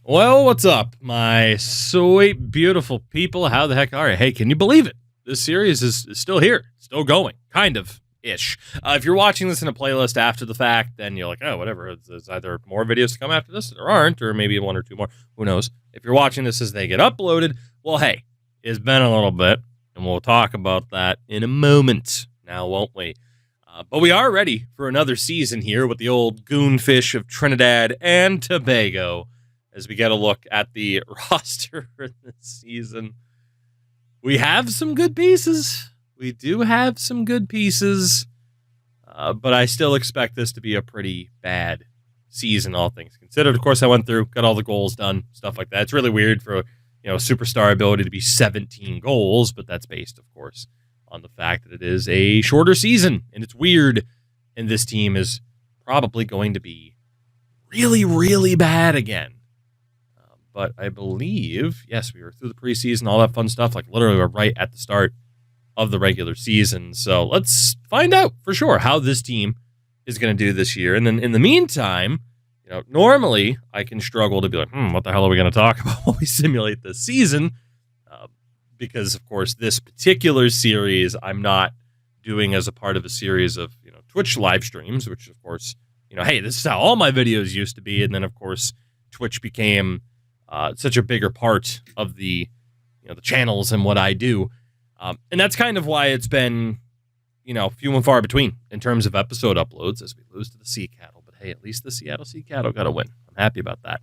Well, what's up, my sweet, beautiful people? How the heck are you? Hey, can you believe it? This series is still here, still going, kind of ish. If you're watching this in a playlist after the fact, then you're like, oh, whatever. There's either more videos to come after this, or there aren't, or maybe one or two more. Who knows? If you're watching this as they get uploaded, well, hey, it's been a little bit, and we'll talk about that in a moment. Now, won't we? But we are ready for another season here with the old goon fish of Trinidad and Tobago. As we get a look at the roster for this season, we have some good pieces. We do have some good pieces, but I still expect this to be a pretty bad season, all things considered. Of course, I went through, got all the goals done, stuff like that. It's really weird for superstar ability to be 17 goals, but that's based, of course, on the fact that it is a shorter season, and it's weird. And this team is probably going to be really, really bad again. But I believe, yes, we were through the preseason, all that fun stuff. Like, literally, we're right at the start of the regular season. So let's find out for sure how this team is going to do this year. And then in the meantime, normally I can struggle to be like, what the hell are we going to talk about when we simulate this season? Because, of course, this particular series I'm not doing as a part of a series of, Twitch live streams, which, of course, hey, this is how all my videos used to be. And then, of course, Twitch became such a bigger part of the channels and what I do. And that's kind of why it's been, few and far between in terms of episode uploads as we lose to the Sea Cattle. But hey, at least the Seattle Sea Cattle got a win. I'm happy about that.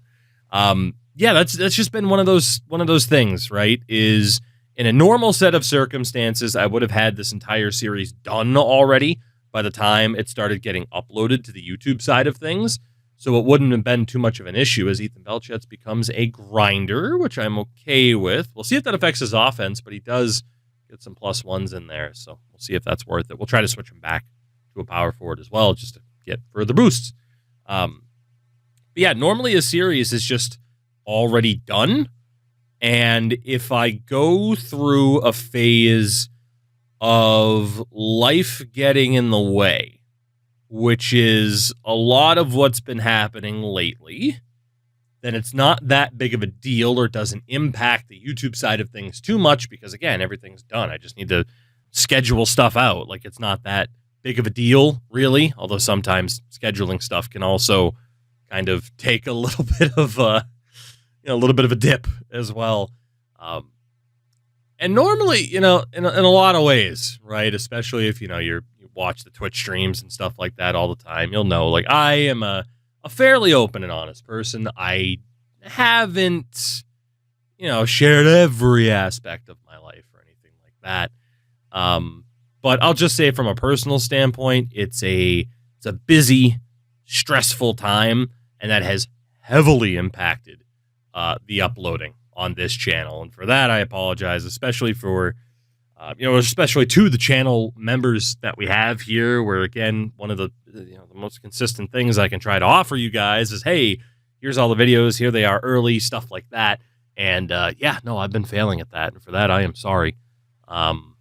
That's just been one of those things, right? Is in a normal set of circumstances, I would have had this entire series done already by the time it started getting uploaded to the YouTube side of things. So it wouldn't have been too much of an issue as Ethan Belchetz becomes a grinder, which I'm okay with. We'll see if that affects his offense, but he does get some plus ones in there. So we'll see if that's worth it. We'll try to switch him back to a power forward as well, just to get further boosts. But yeah, normally a series is just already done. And if I go through a phase of life getting in the way, which is a lot of what's been happening lately, then it's not that big of a deal or doesn't impact the YouTube side of things too much because, again, everything's done. I just need to schedule stuff out. Like, it's not that big of a deal, really, although sometimes scheduling stuff can also kind of take a little bit of a dip as well. And normally, in a lot of ways, right, especially if, you watch the Twitch streams and stuff like that all the time, you'll know, like, I am a fairly open and honest person. I haven't, shared every aspect of my life or anything like that. But I'll just say from a personal standpoint, it's a busy, stressful time, and that has heavily impacted the uploading on this channel. And for that, I apologize, especially for especially to the channel members that we have here, where, again, one of the most consistent things I can try to offer you guys is, hey, here's all the videos, here they are early, stuff like that. And I've been failing at that. And for that, I am sorry. And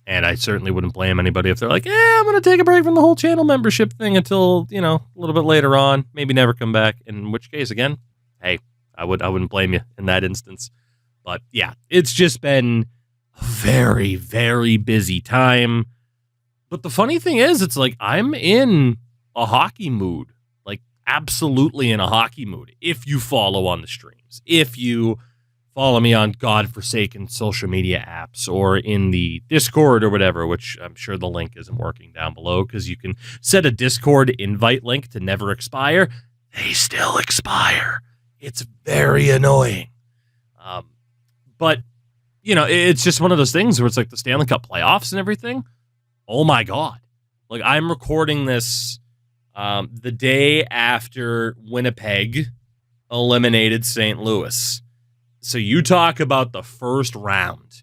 I certainly wouldn't blame anybody if they're like, I'm going to take a break from the whole channel membership thing until, a little bit later on, maybe never come back. In which case, again, hey, I wouldn't blame you in that instance. But yeah, it's just been a very, very busy time. But the funny thing is, it's like I'm in a hockey mood, like absolutely in a hockey mood. If you follow on the streams, if you follow me on godforsaken social media apps or in the Discord or whatever, which I'm sure the link isn't working down below because you can set a Discord invite link to never expire. They still expire. It's very annoying. But it's just one of those things where it's like the Stanley Cup playoffs and everything. Oh my God. Like, I'm recording this the day after Winnipeg eliminated St. Louis. So you talk about the first round.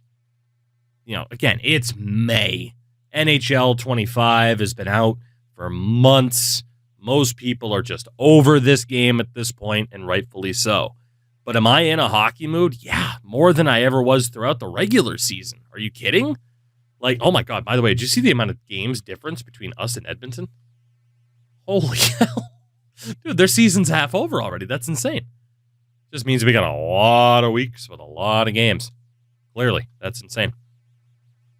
Again, it's May. NHL 25 has been out for months. Most people are just over this game at this point, and rightfully so. But am I in a hockey mood? Yeah, more than I ever was throughout the regular season. Are you kidding? Like, oh my God, by the way, did you see the amount of games difference between us and Edmonton? Holy hell. Dude, their season's half over already. That's insane. Just means we got a lot of weeks with a lot of games. Clearly, that's insane.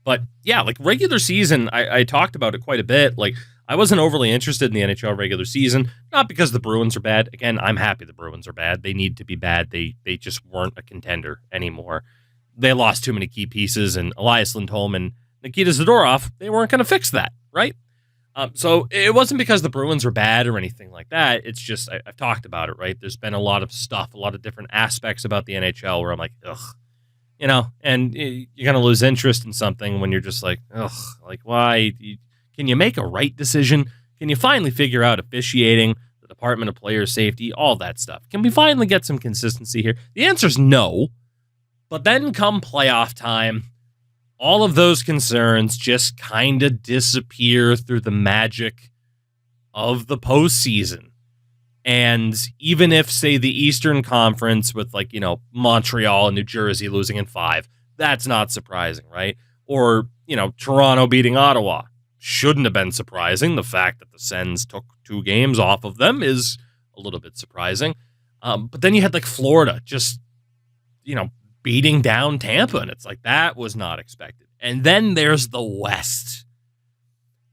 But yeah, like regular season, I talked about it quite a bit. Like, I wasn't overly interested in the NHL regular season, not because the Bruins are bad. Again, I'm happy the Bruins are bad. They need to be bad. They just weren't a contender anymore. They lost too many key pieces, and Elias Lindholm and Nikita Zadorov, they weren't going to fix that, right? So it wasn't because the Bruins were bad or anything like that. It's just, I've talked about it, right? There's been a lot of stuff, a lot of different aspects about the NHL where I'm like, ugh. You know, and you're going to lose interest in something when you're just like, ugh, like, why? Can you make a right decision? Can you finally figure out officiating, the Department of Player Safety, all that stuff? Can we finally get some consistency here? The answer is no. But then come playoff time, all of those concerns just kind of disappear through the magic of the postseason. And even if, say, the Eastern Conference with, like, you know, Montreal and New Jersey losing in 5, that's not surprising, right? Or, you know, Toronto beating Ottawa. Shouldn't have been surprising. The fact that the Sens took 2 games off of them is a little bit surprising. But then you had, like, Florida just, you know, beating down Tampa, and it's like, that was not expected. And then there's the West.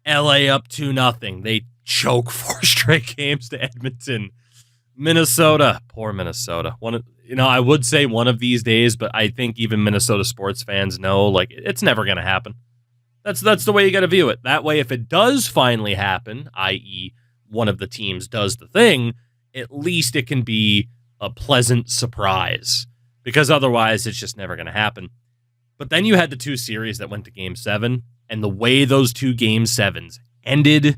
LA up 2-0. They choke 4 straight games to Edmonton. Minnesota, poor Minnesota. I would say one of these days, but I think even Minnesota sports fans know, like, it's never going to happen. That's the way you got to view it. That way, if it does finally happen, i.e., one of the teams does the thing, at least it can be a pleasant surprise, because otherwise it's just never going to happen. But then you had the 2 series that went to Game 7, and the way those 2 Game 7s ended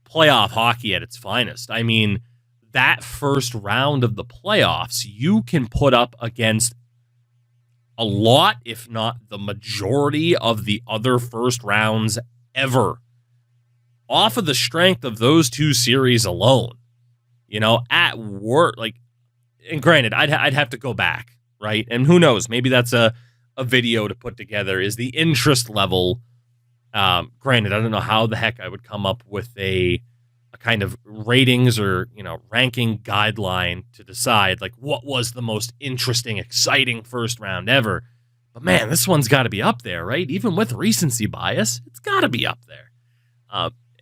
playoff hockey at its finest. I mean, that first round of the playoffs, you can put up against a lot, if not the majority of the other first rounds ever, off of the strength of those 2 series alone. You know, at work, like, and granted, I'd have to go back, right? And who knows, maybe that's a video to put together. Is the interest level, granted, I don't know how the heck I would come up with a kind of ratings or, you know, ranking guideline to decide, like, what was the most interesting, exciting first round ever. But man, this one's got to be up there, right? Even with recency bias, it's got to be up there.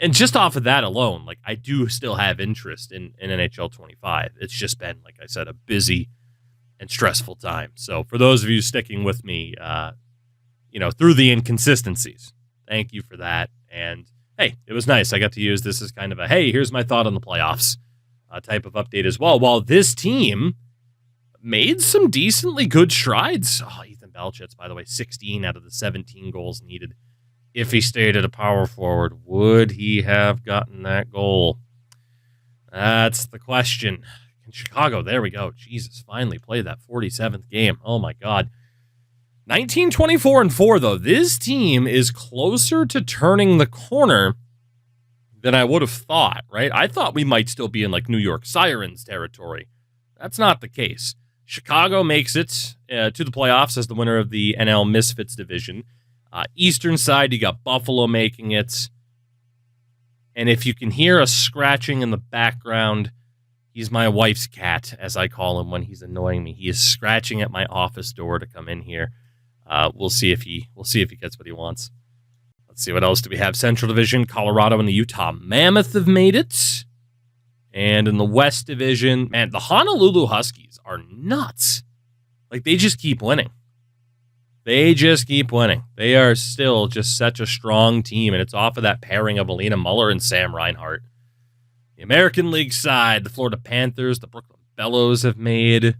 And just off of that alone, like, I do still have interest in NHL 25. It's just been, like I said, a busy and stressful time. So for those of you sticking with me, you know, through the inconsistencies, thank you for that. And hey, it was nice. I got to use this as kind of a, hey, here's my thought on the playoffs type of update as well. While this team made some decently good strides. Oh, Ethan Belchitz, by the way, 16 out of the 17 goals needed. If he stayed at a power forward, would he have gotten that goal? That's the question. In Chicago, there we go. Jesus, finally played that 47th game. Oh, my God. 19-24-4, though. This team is closer to turning the corner than I would have thought, right? I thought we might still be in, like, New York Sirens territory. That's not the case. Chicago makes it to the playoffs as the winner of the NL Misfits division. Eastern side, you got Buffalo making it. And if you can hear a scratching in the background, he's my wife's cat, as I call him when he's annoying me. He is scratching at my office door to come in here. We'll see if he gets what he wants. Let's see, what else do we have? Central Division, Colorado and the Utah Mammoth have made it. And in the West Division, man, the Honolulu Huskies are nuts. Like, they just keep winning. They just keep winning. They are still just such a strong team, and it's off of that pairing of Alina Muller and Sam Reinhart. The American League side, the Florida Panthers, the Brooklyn Bellows have made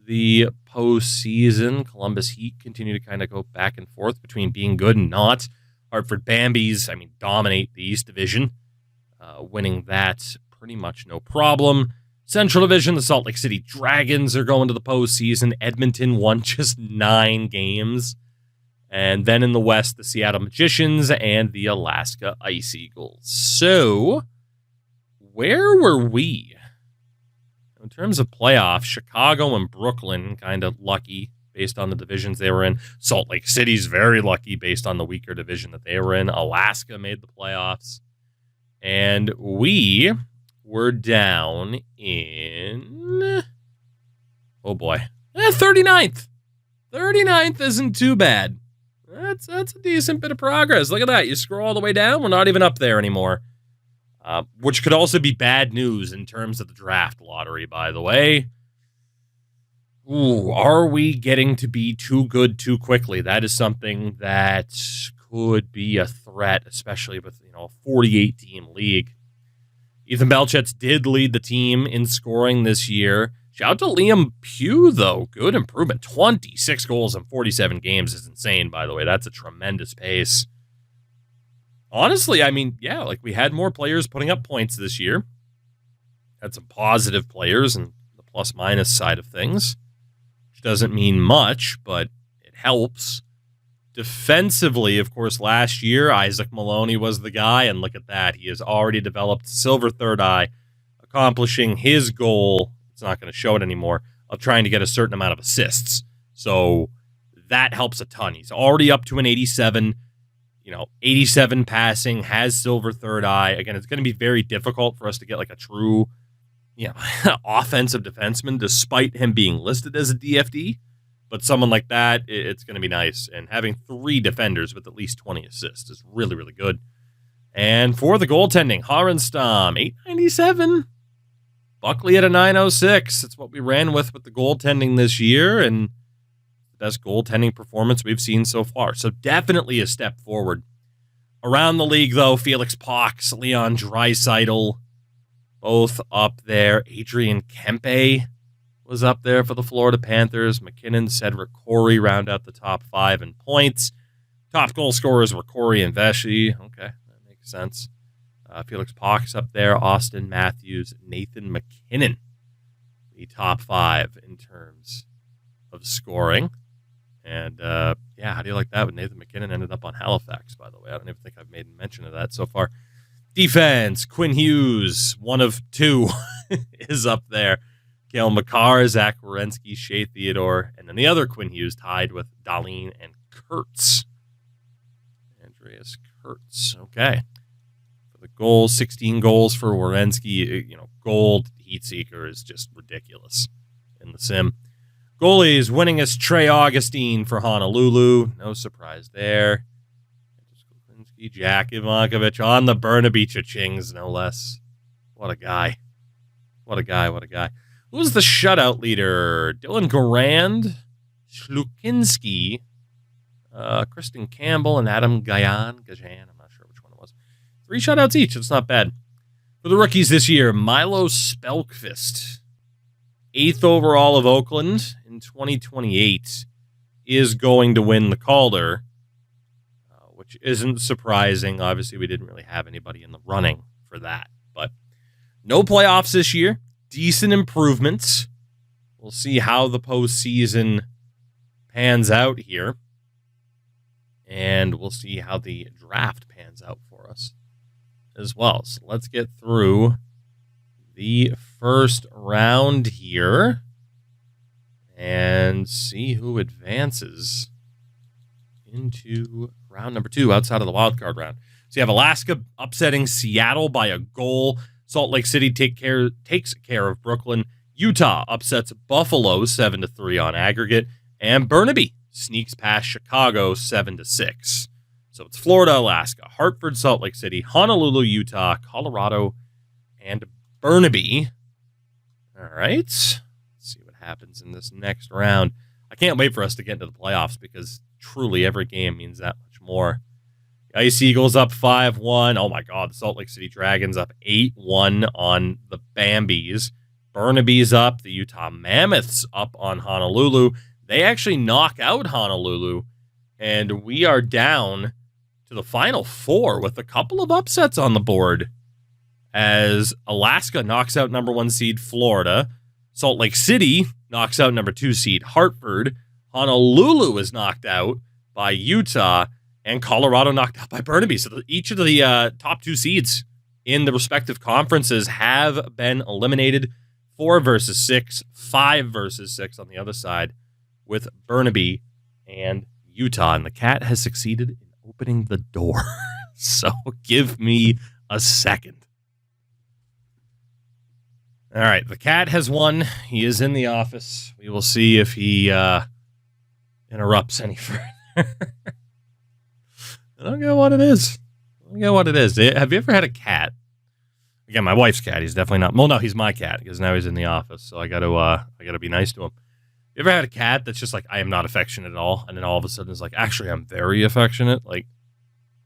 the postseason. Columbus Heat continue to kind of go back and forth between being good and not. Hartford Bambies, dominate the East Division, winning that pretty much no problem. Central Division, the Salt Lake City Dragons are going to the postseason. Edmonton won just 9 games. And then in the West, the Seattle Magicians and the Alaska Ice Eagles. So, where were we? In terms of playoffs, Chicago and Brooklyn kind of lucky based on the divisions they were in. Salt Lake City's very lucky based on the weaker division that they were in. Alaska made the playoffs. And we were down in Oh, boy. 39th. 39th isn't too bad. That's a decent bit of progress. Look at that. You scroll all the way down, we're not even up there anymore. Which could also be bad news in terms of the draft lottery, by the way. Ooh, are we getting to be too good too quickly? That is something that could be a threat, especially with a 48-team league. Ethan Belchetz did lead the team in scoring this year. Shout out to Liam Pugh, though. Good improvement. 26 goals in 47 games is insane, by the way. That's a tremendous pace. Honestly, I mean, yeah, we had more players putting up points this year. Had some positive players and the plus-minus side of things. Which doesn't mean much, but it helps. Defensively, of course, last year, Isaac Maloney was the guy, and look at that. He has already developed silver third eye, accomplishing his goal, it's not going to show it anymore, of trying to get a certain amount of assists. So that helps a ton. He's already up to an 87, 87 passing, has silver third eye. Again, it's going to be very difficult for us to get a true, offensive defenseman, despite him being listed as a DFD. But someone like that, it's going to be nice. And having 3 defenders with at least 20 assists is really, really good. And for the goaltending, Harenstam, 897. Buckley at a 906. That's what we ran with the goaltending this year. And the best goaltending performance we've seen so far. So definitely a step forward. Around the league, though, Felix Pox, Leon Draisaitl, both up there. Adrian Kempe was up there for the Florida Panthers. McKinnon, Cedric Corey round out the top 5 in points. Top goal scorers were Corey and Vesey. Okay, that makes sense. Felix Pox up there. Austin Matthews, Nathan McKinnon. The top 5 in terms of scoring. And, how do you like that? With Nathan McKinnon ended up on Halifax, by the way. I don't even think I've made mention of that so far. Defense, Quinn Hughes, one of 2, is up there. Cale Makar, Zach Werenski, Shea Theodore, and then the other Quinn Hughes tied with Dahlin and Kurtz. Andreas Kurtz. Okay. For the goals, 16 goals for Werenski. Gold Heatseeker is just ridiculous in the sim. Goalies, winningest Trey Augustine for Honolulu. No surprise there. Jack Ivankovich on the Burnaby Cha-chings, no less. What a guy. What a guy. Who's the shutout leader? Dylan Garand, Shlukinski, Kristen Campbell, and Adam Gajan. I'm not sure which one it was. 3 shutouts each. It's not bad. For the rookies this year, Milo Spelkvist, 8th overall of Oakland in 2028, is going to win the Calder, which isn't surprising. Obviously, we didn't really have anybody in the running for that. But no playoffs this year. Decent improvements. We'll see how the postseason pans out here. And we'll see how the draft pans out for us as well. So let's get through the first round here and see who advances into round number 2 outside of the wild card round. So you have Alaska upsetting Seattle by a goal. Salt Lake City takes care of Brooklyn. Utah upsets Buffalo 7-3 on aggregate. And Burnaby sneaks past Chicago 7-6. So it's Florida, Alaska, Hartford, Salt Lake City, Honolulu, Utah, Colorado, and Burnaby. All right. Let's see what happens in this next round. I can't wait for us to get into the playoffs because truly every game means that much more. Ice Eagles up 5-1. Oh, my God. The Salt Lake City Dragons up 8-1 on the Bambies. Burnaby's up. The Utah Mammoths up on Honolulu. They actually knock out Honolulu, and we are down to the Final 4 with a couple of upsets on the board as Alaska knocks out number 1 seed Florida. Salt Lake City knocks out number 2 seed Hartford. Honolulu is knocked out by Utah. And Colorado knocked out by Burnaby. So each of the top 2 seeds in the respective conferences have been eliminated. 4 versus 6, 5 versus 6 on the other side with Burnaby and Utah. And the Cat has succeeded in opening the door. So give me a second. All right, the cat has won. He is in the office. We will see if he interrupts any further. I don't know what it is. Have you ever had a cat? Again, my wife's cat. He's definitely not. Well, no, he's my cat because now he's in the office. So I got to be nice to him. You ever had a cat that's just like, I am not affectionate at all, and then all of a sudden it's like, actually, I'm very affectionate. Like,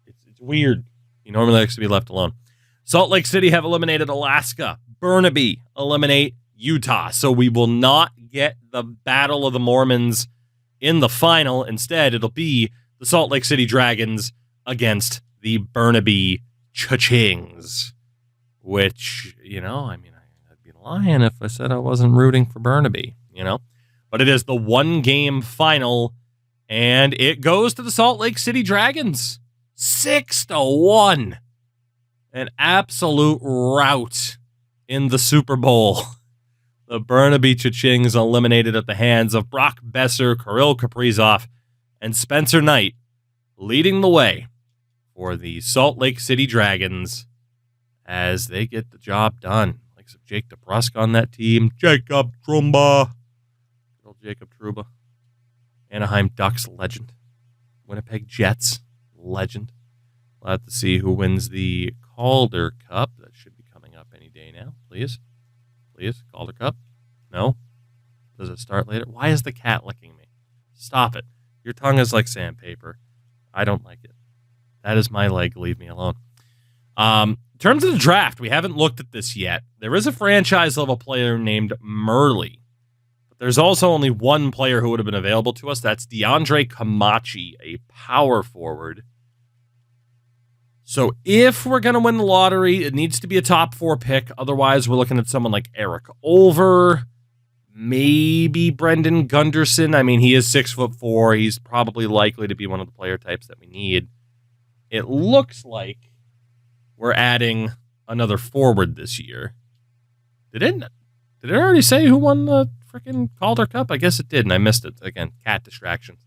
it's weird. He normally likes to be left alone. Salt Lake City have eliminated Alaska. Burnaby eliminate Utah. So we will not get the Battle of the Mormons in the final. Instead, it'll be the Salt Lake City Dragons against the Burnaby Cha-Chings. Which, I'd be lying if I said I wasn't rooting for Burnaby, But it is the one-game final, and it goes to the Salt Lake City Dragons. 6-1. An absolute rout in the Super Bowl. The Burnaby Cha-Chings eliminated at the hands of Brock Besser, Kirill Kaprizov, and Spencer Knight, leading the way for the Salt Lake City Dragons as they get the job done. Like some Jake DeBrusk on that team. Jacob Trouba. Little Jacob Trouba. Anaheim Ducks legend. Winnipeg Jets legend. We'll have to see who wins the Calder Cup. That should be coming up any day now. Please. Calder Cup. No? Does it start later? Why is the cat licking me? Stop it. Your tongue is like sandpaper. I don't like it. That is my leg. Leave me alone. In terms of the draft, we haven't looked at this yet. There is a franchise-level player named Murley. But there's also only one player who would have been available to us. That's DeAndre Camachi, a power forward. So if we're going to win the lottery, it needs to be a top 4 pick. Otherwise, we're looking at someone like Eric Olver, maybe Brendan Gunderson. I mean, he is 6'4". He's probably likely to be one of the player types that we need. It looks like we're adding another forward this year. Did it already say who won the freaking Calder Cup? I guess it did, and I missed it. Again, cat distractions.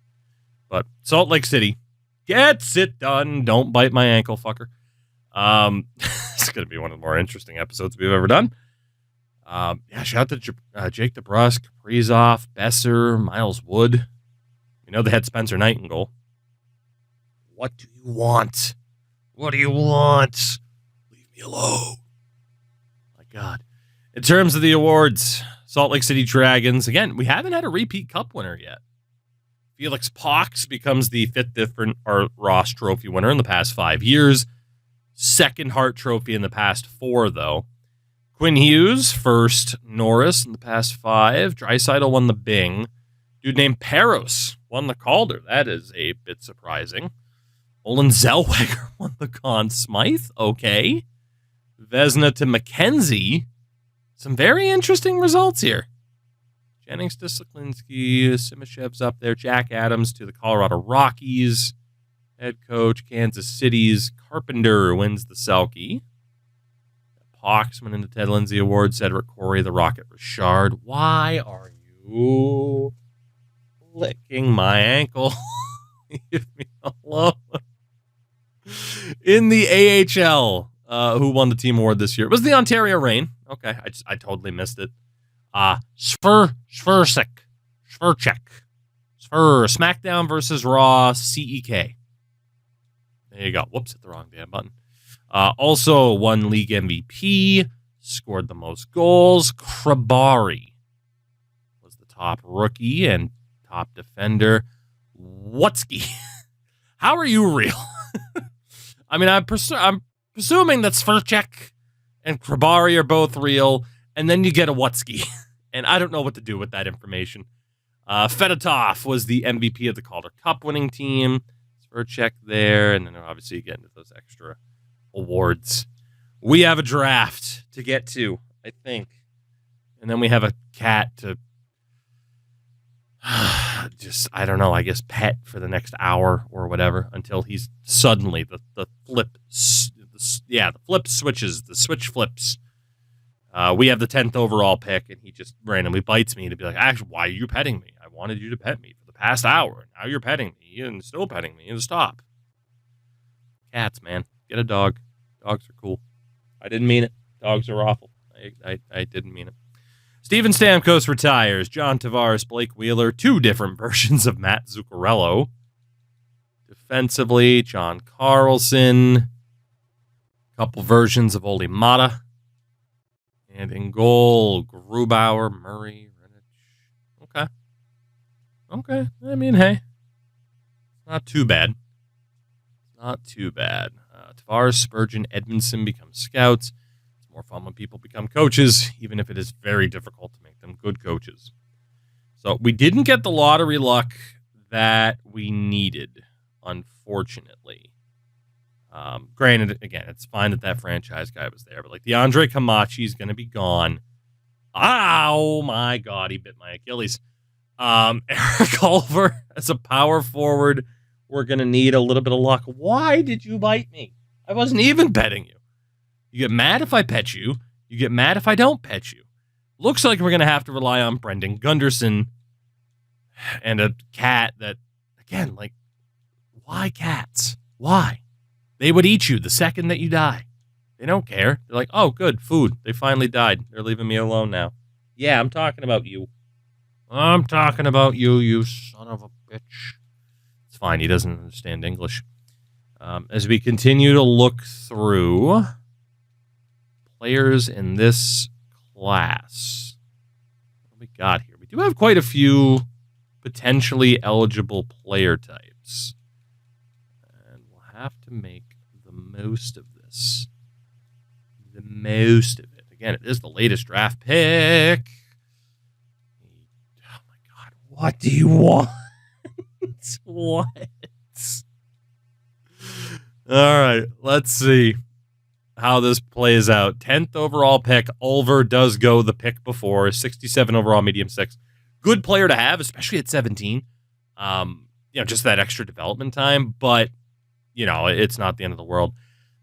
But Salt Lake City gets it done. Don't bite my ankle, fucker. It's going to be one of the more interesting episodes we've ever done. Shout out to Jake DeBrusk, Kaprizov, Besser, Miles Wood. We know they had Spencer Knight in goal. What do you want? What do you want? Leave me alone. My God. In terms of the awards, Salt Lake City Dragons, again, we haven't had a repeat cup winner yet. Felix Pox becomes the 5th different Art Ross Trophy winner in the past 5 years. Second Hart Trophy in the past 4, though. Quinn Hughes, first Norris in the past 5. Draisaitl won the Bing. Dude named Peros won the Calder. That is a bit surprising. Olin Zellweger won the Conn Smythe. Okay. Vezina to McKenzie. Some very interesting results here. Jennings to Soklinski. Simashev's up there. Jack Adams to the Colorado Rockies. Head coach, Kansas City's Carpenter wins the Selke. Pox winning the Ted Lindsay Award. Cedric Corey, the Rocket Richard. Why are you licking my ankle? Leave me alone. In the AHL, who won the team award this year? It was the Ontario Reign. Okay, I totally missed it. Svirchek. SmackDown versus Raw, CEK. There you go. Whoops, hit the wrong damn button. Also won league MVP, scored the most goals. Krabari was the top rookie and top defender. Watsky. How are you real? I mean, I'm presuming that Svirchek and Krabari are both real, and then you get a Watsky. And I don't know what to do with that information. Fedotov was the MVP of the Calder Cup winning team. Svirchek there, and then obviously you get into those extra awards. We have a draft to get to, I think. And then we have a cat to just, I don't know, I guess pet for the next hour or whatever until he's suddenly the flip switches, the switch flips. We have the 10th overall pick, and he just randomly bites me to be like, actually, why are you petting me? I wanted you to pet me for the past hour. Now you're petting me and still petting me. And stop. Cats, man. Get a dog. Dogs are cool. I didn't mean it. Dogs are awful. I I didn't mean it. Steven Stamkos retires. John Tavares, Blake Wheeler, 2 different versions of Matt Zuccarello. Defensively, John Carlson, a couple versions of Olli Mata. And in goal, Grubauer, Murray, Rinich. Okay. I mean, hey, not too bad. Tavares, Spurgeon, Edmondson become scouts. It's more fun when people become coaches, even if it is very difficult to make them good coaches. So we didn't get the lottery luck that we needed, unfortunately. Granted, again, it's fine that franchise guy was there, but like DeAndre Camachi is going to be gone. Oh my God, he bit my Achilles. Eric Ulver as a power forward. We're going to need a little bit of luck. Why did you bite me? I wasn't even petting you. You get mad if I pet you. You get mad if I don't pet you. Looks like we're going to have to rely on Brendan Gunderson and a cat that, again, like, why cats? Why? They would eat you the second that you die. They don't care. They're like, oh, good, food. They finally died. They're leaving me alone now. Yeah, I'm talking about you. I'm talking about you, you son of a bitch. It's fine. He doesn't understand English. As we continue to look through players in this class, what do we got here? We do have quite a few potentially eligible player types. And we'll have to make the most of this. The most of it. Again, it is the latest draft pick. Oh my God. What do you want? What? All right. Let's see how this plays out. 10th overall pick. Ulver does go the pick before. 67 overall, medium 6. Good player to have, especially at 17. Just that extra development time. But, it's not the end of the world.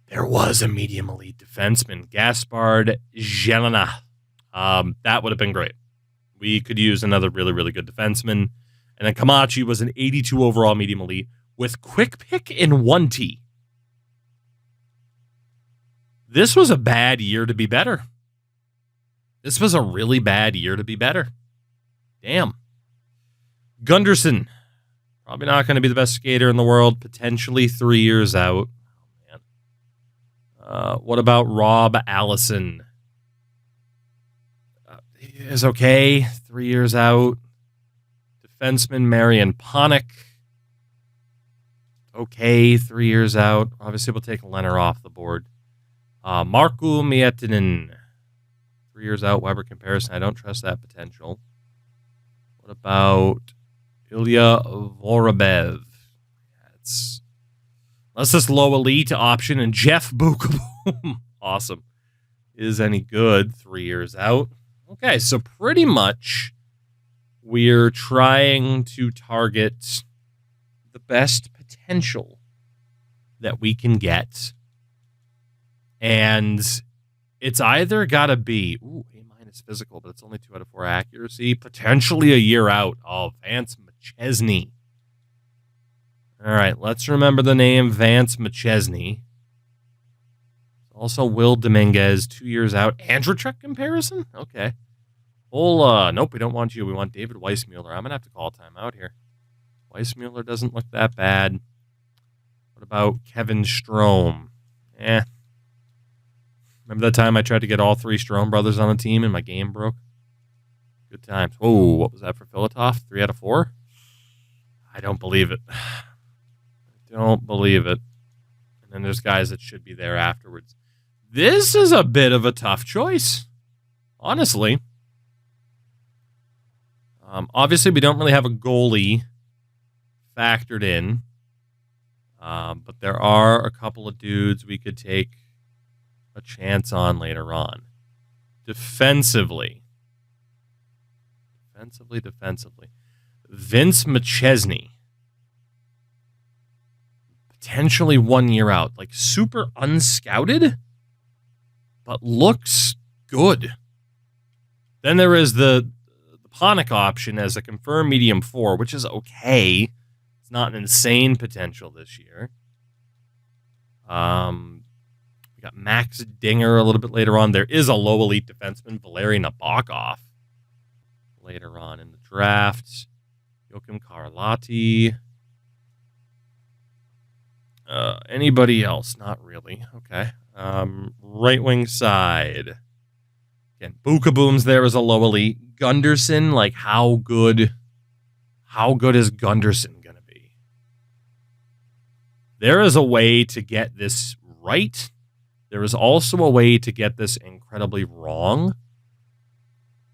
There was a medium elite defenseman, Gaspard Jelena. That would have been great. We could use another really, really good defenseman. And then Camachi was an 82 overall medium elite with quick pick in 1T. This was a bad year to be better. This was a really bad year to be better. Damn. Gunderson, probably not going to be the best skater in the world. Potentially 3 years out. Oh, man. What about Rob Allison? He is okay. 3 years out. Defenseman Marian Panik. Okay, 3 years out. Obviously, we'll take Leonard off the board. Markku Miettinen. 3 years out. Weber comparison. I don't trust that potential. What about Ilya Vorobev? That's this low elite option. And Jeff Bukaboom. Awesome. Is any good. 3 years out. Okay, so pretty much we're trying to target the best potential that we can get. And it's either got to be, A- physical, but it's only 2 out of 4 accuracy. Potentially a year out. Oh, Vance McChesney. All right, let's remember the name Vance McChesney. Also, Will Dominguez, 2 years out. Andrechuk comparison? Okay. Nope, we don't want you. We want David Weissmuller. I'm going to have to call timeout here. Weissmuller doesn't look that bad. What about Kevin Strome? Remember that time I tried to get all 3 Strome brothers on a team and my game broke? Good times. Oh, what was that for Filatov? 3 out of 4? I don't believe it. I don't believe it. And then there's guys that should be there afterwards. This is a bit of a tough choice. Honestly. Obviously, we don't really have a goalie factored in. But there are a couple of dudes we could take a chance on later on. Defensively. Vince McChesney. Potentially 1 year out. Like super unscouted, but looks good. Then there is the Panik option as a confirmed medium 4, which is okay. It's not an insane potential this year. We got Max Dinger a little bit later on. There is a low elite defenseman, Valeri Nabokov, later on in the draft. Joachim Karlati. Anybody else? Not really. Okay. Right wing side. Again, Bukaboom's there as a low elite. Gunderson, like how good is Gunderson going to be? There is a way to get this right. There is also a way to get this incredibly wrong.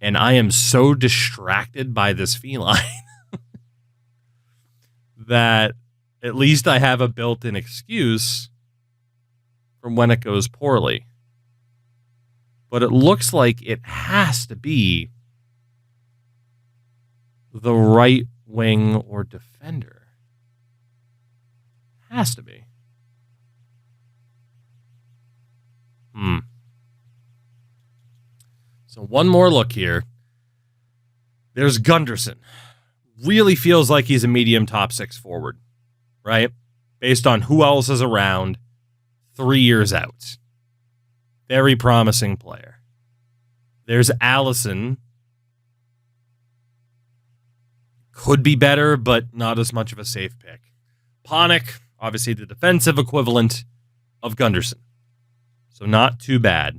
And I am so distracted by this feline that at least I have a built-in excuse from when it goes poorly. But it looks like it has to be the right wing or defender. Has to be. So one more look here. There's Gunderson. Really feels like he's a medium top 6 forward, right? Based on who else is around 3 years out. Very promising player. There's Allison. Could be better, but not as much of a safe pick. Panik, obviously the defensive equivalent of Gunderson. So not too bad.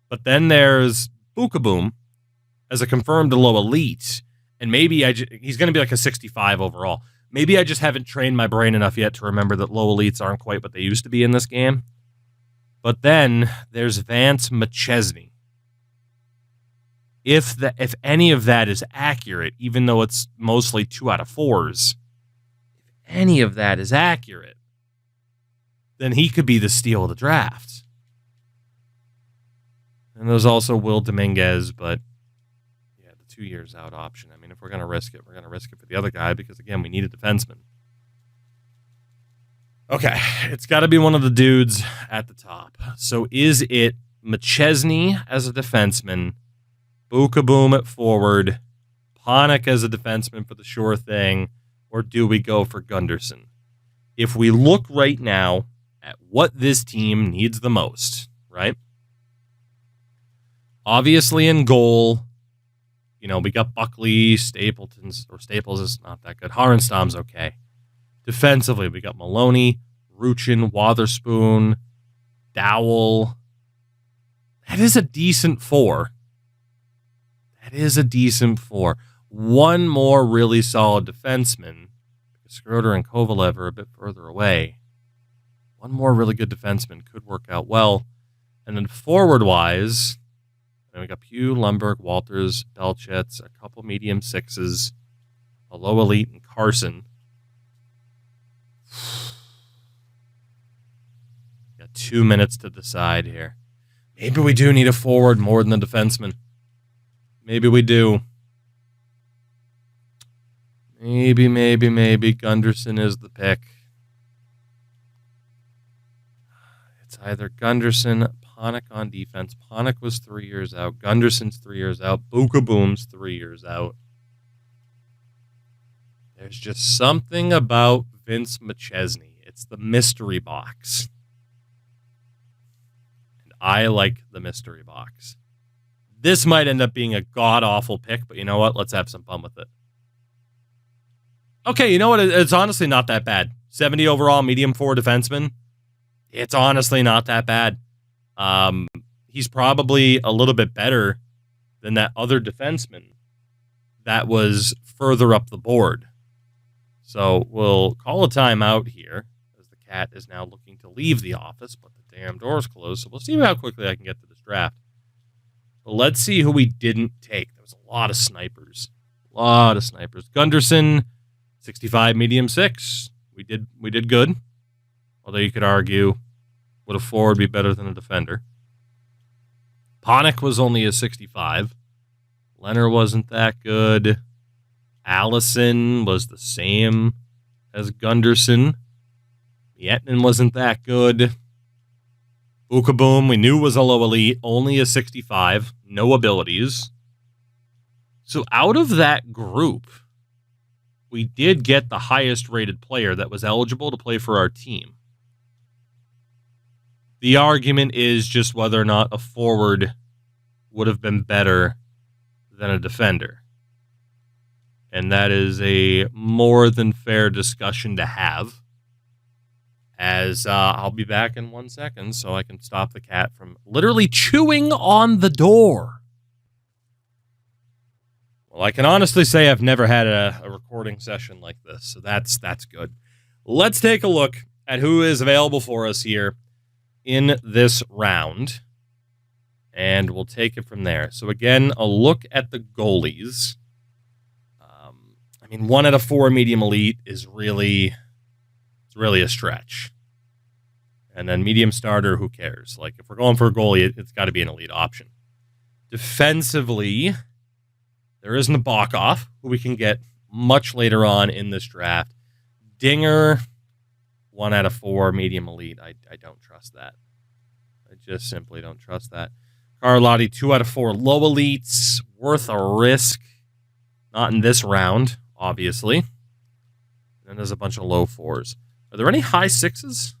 But then there's Bukaboom as a confirmed low elite. And maybe he's going to be like a 65 overall. Maybe I just haven't trained my brain enough yet to remember that low elites aren't quite what they used to be in this game. But then there's Vance McChesney. If any of that is accurate, even though it's mostly 2 out of 4s, if any of that is accurate, then he could be the steal of the draft. And there's also Will Dominguez, but yeah, the 2 years out option. I mean, if we're going to risk it, we're going to risk it for the other guy because, again, we need a defenseman. Okay, it's got to be one of the dudes at the top. So is it McChesney as a defenseman, Bukaboom at forward, Panik as a defenseman for the sure thing, or do we go for Gunderson? If we look right now at what this team needs the most, right? Obviously in goal, we got Buckley, Staples is not that good. Harenstam's okay. Defensively, we got Maloney, Ruchin, Wotherspoon, Dowell. That is a decent 4. One more really solid defenseman. Schroeder and Kovalev are a bit further away. One more really good defenseman could work out well. And then forward-wise, we got Pugh, Lundberg, Walters, Belchetz, a couple medium 6s, a low elite, and Carson. Got 2 minutes to decide here. Maybe we do need a forward more than a defenseman. Maybe we do. Maybe Gunderson is the pick. It's either Gunderson, Panik on defense. Panik was 3 years out. Gunderson's 3 years out. Bukaboom's 3 years out. There's just something about Vince McChesney. It's the mystery box. And I like the mystery box. This might end up being a god-awful pick, but you know what? Let's have some fun with it. Okay, you know what? It's honestly not that bad. 70 overall, medium 4 defenseman. It's honestly not that bad. He's probably a little bit better than that other defenseman that was further up the board. So we'll call a timeout here as the cat is now looking to leave the office, but the damn door's closed. So we'll see how quickly I can get to this draft. But let's see who we didn't take. There was a lot of snipers. Gunderson, 65 medium 6. We did good. Although you could argue, would a forward be better than a defender? Panik was only a 65. Leonard wasn't that good. Allison was the same as Gunderson. Yetnin wasn't that good. Bukaboom, we knew was a low elite, only a 65, no abilities. So out of that group, we did get the highest rated player that was eligible to play for our team. The argument is just whether or not a forward would have been better than a defender. And that is a more than fair discussion to have. As I'll be back in 1 second so I can stop the cat from literally chewing on the door. Well, I can honestly say I've never had a recording session like this, so that's good. Let's take a look at who is available for us here in this round, and we'll take it from there. So again, a look at the goalies. 1 out of 4 medium elite is really a stretch. And then medium starter, who cares? Like, if we're going for a goalie, it's got to be an elite option. Defensively, there is Nabokov, who we can get much later on in this draft. Dinger, 1 out of 4 medium elite. I don't trust that. I just simply don't trust that. Carlotti, 2 out of 4 low elites. Worth a risk. Not in this round, obviously. And there's a bunch of low 4s. Are there any high 6s?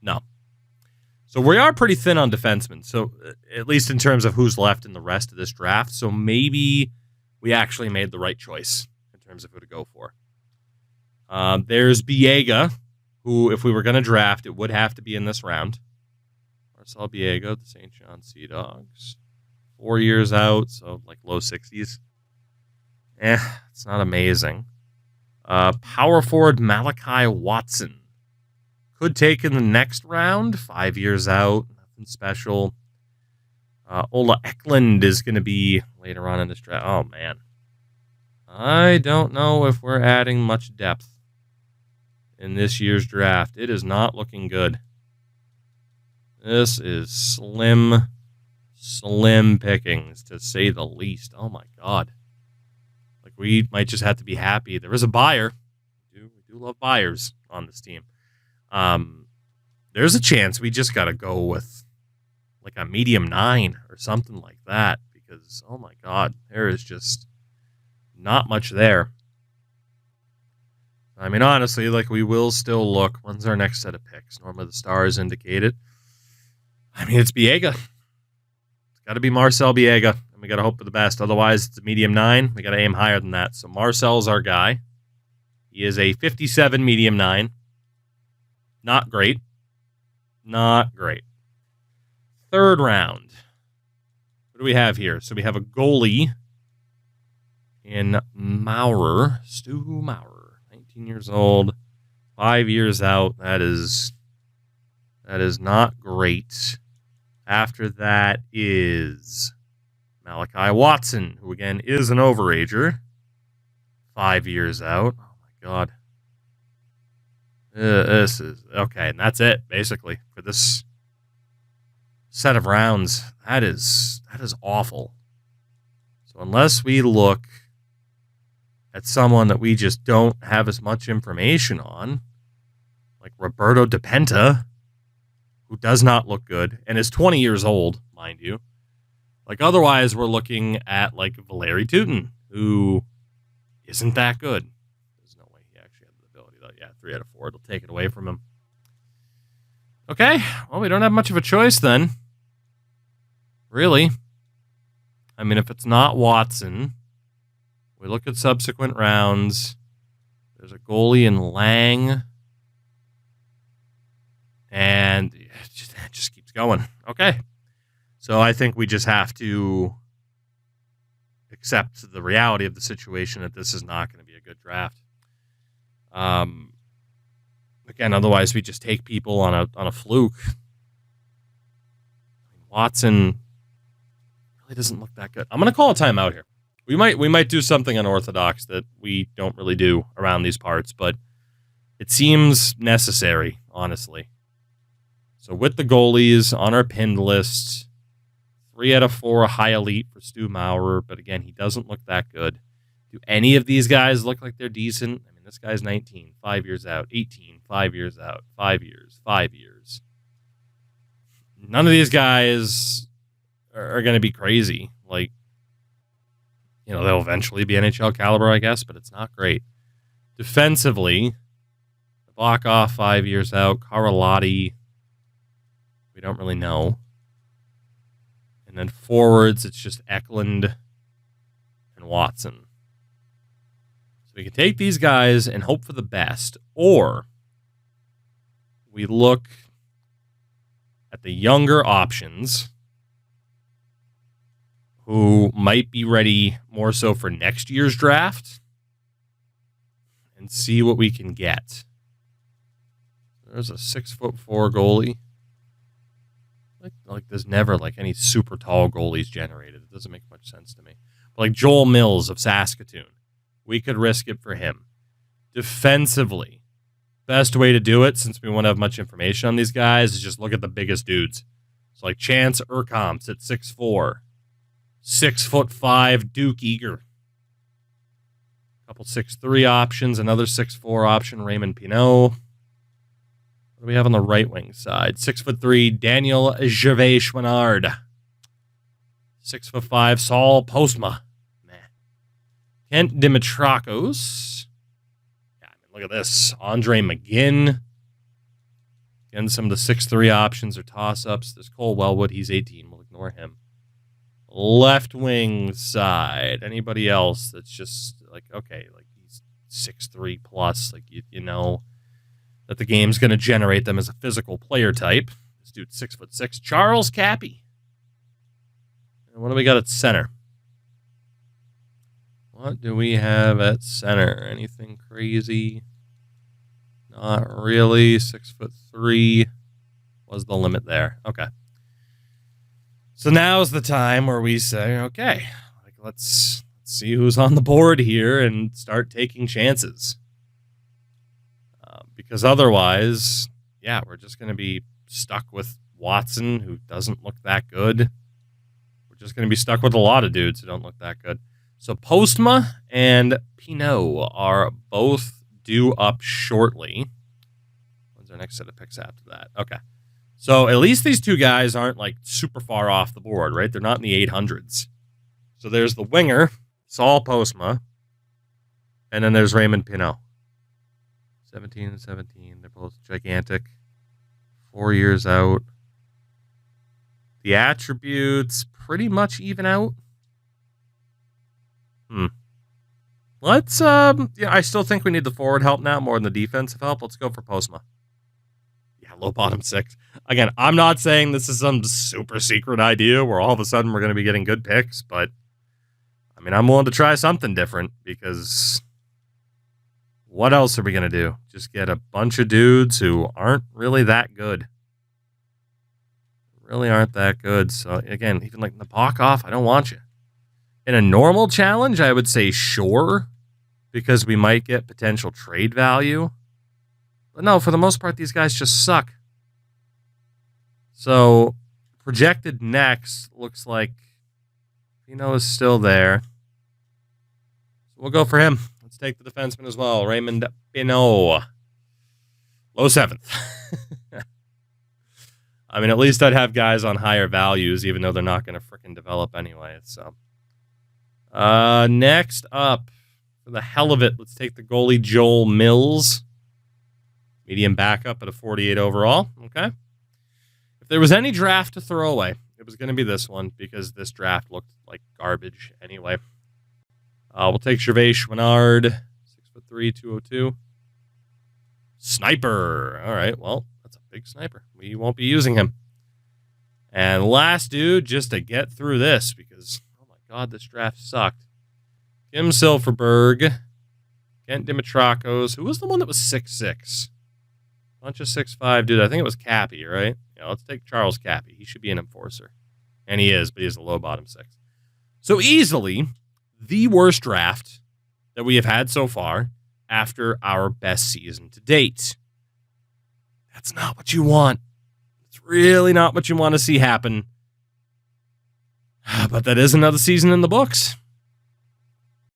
No. So we are pretty thin on defensemen. So at least in terms of who's left in the rest of this draft. So maybe we actually made the right choice in terms of who to go for. There's Biega, who, if we were going to draft, it would have to be in this round. Marcel Biega, the St. John Sea Dogs. 4 years out, so like low 60s. It's not amazing. Power forward Malachi Watson. Could take in the next round. 5 years out. Nothing special. Ola Eklund is going to be later on in this draft. Oh, man. I don't know if we're adding much depth in this year's draft. It is not looking good. This is slim pickings, to say the least. Oh, my God. Like, we might just have to be happy. There is a buyer. We do love buyers on this team. There's a chance we just got to go with like a medium 9 or something like that, because, oh my God, there is just not much there. Honestly, like, we will still look. When's our next set of picks? Normally the stars indicate it. It's Biega. It's got to be Marcel Biega, and we got to hope for the best. Otherwise, it's a medium 9. We got to aim higher than that. So Marcel's our guy. He is a 57 medium 9. Not great. Not great. Third round. What do we have here? So we have a goalie in Maurer. Stu Maurer. 19 years old. 5 years out. That is not great. After that is Malachi Watson, who again is an overager. 5 years out. Oh my God. This is okay, and that's it basically for this set of rounds. That is awful. So unless we look at someone that we just don't have as much information on, like Roberto DePenta, who does not look good and is 20 years old, mind you. Like, otherwise, we're looking at like Valeri Tutin, who isn't that good. 3 out of 4. It'll take it away from him. Okay. Well, we don't have much of a choice then. Really. If it's not Watson, we look at subsequent rounds. There's a goalie in Lang. And it just keeps going. Okay. So I think we just have to accept the reality of the situation that this is not going to be a good draft. Again, otherwise we just take people on a fluke. Watson really doesn't look that good. I'm going to call a timeout here. We might do something unorthodox that we don't really do around these parts, but it seems necessary, honestly. So with the goalies on our pinned list, 3 out of 4 high elite for Stu Maurer, but again, he doesn't look that good. Do any of these guys look like they're decent? This guy's 19, 5 years out, 18, 5 years out, 5 years, 5 years. None of these guys are going to be crazy. Like, they'll eventually be NHL caliber, I guess, but it's not great. Defensively, Nabokov, 5 years out, Carlotti, don't really know. And then forwards, it's just Eklund and Watson. So we can take these guys and hope for the best, or we look at the younger options who might be ready more so for next year's draft and see what we can get. There's a 6'4" goalie. Like there's never like any super tall goalies generated. It doesn't make much sense to me. But like Joel Mills of Saskatoon, we could risk it for him. Defensively, best way to do it, since we won't have much information on these guys, is just look at the biggest dudes. So like Chance Urkamps at 6'4", 6'5" Duke Eager. Couple 6'3" options, another 6'4" option, Raymond Pinot. What do we have on the right wing side? 6'3", Daniel Gervais-Chouinard. 6'5", Saul Postma. Man. Kent Dimitrakos. Yeah, I mean, look at this. Andre McGinn. Again, some of the 6'3" options are toss-ups. There's Cole Wellwood. He's 18. We'll ignore him. Left wing side. Anybody else that's just like, okay, like he's 6'3" plus. Like, you know that the game's going to generate them as a physical player type. This dude's 6'6". Charles Cappy. And what do we got at center? What do we have at center? Anything crazy? Not really. 6'3" was the limit there. Okay. So now's the time where we say, okay, like let's see who's on the board here and start taking chances. Because otherwise, yeah, we're just going to be stuck with Watson, who doesn't look that good. We're just going to be stuck with a lot of dudes who don't look that good. So Postma and Pinot are both due up shortly. When's our next set of picks after that? Okay. So at least these two guys aren't like super far off the board, right? They're not in the 800s. So there's the winger, Saul Postma, and then there's Raymond Pinot. 17 and 17. They're both gigantic. 4 years out. The attributes pretty much even out. Let's, I still think we need the forward help now more than the defensive help. Let's go for Postma. Yeah, low bottom 6. Again, I'm not saying this is some super secret idea where all of a sudden we're going to be getting good picks, but I mean, I'm willing to try something different because what else are we going to do? Just get a bunch of dudes who aren't really that good. Really aren't that good. So, again, even like Nabokov, I don't want you. In a normal challenge, I would say sure, because we might get potential trade value. But no, for the most part, these guys just suck. So, projected next looks like Pino is still there. So we'll go for him. Let's take the defenseman as well. Raymond Pinot. Low 7th. I mean, at least I'd have guys on higher values, even though they're not going to freaking develop anyway. So, next up, for the hell of it, let's take the goalie Joel Mills. Medium backup at a 48 overall. Okay. If there was any draft to throw away, it was going to be this one because this draft looked like garbage anyway. We'll take Gervais-Chouinard, 6'3", 202. Sniper. All right, well, that's a big sniper. We won't be using him. And last dude, just to get through this, because, oh my God, this draft sucked. Kim Silverberg, Kent Dimitrakos. Who was the one that was 6'6"? Bunch of 6'5", dude. I think it was Cappy, right? Yeah, let's take Charles Cappy. He should be an enforcer. And he is, but he's a low bottom 6. So easily the worst draft that we have had so far after our best season to date. That's not what you want. It's really not what you want to see happen. But that is another season in the books.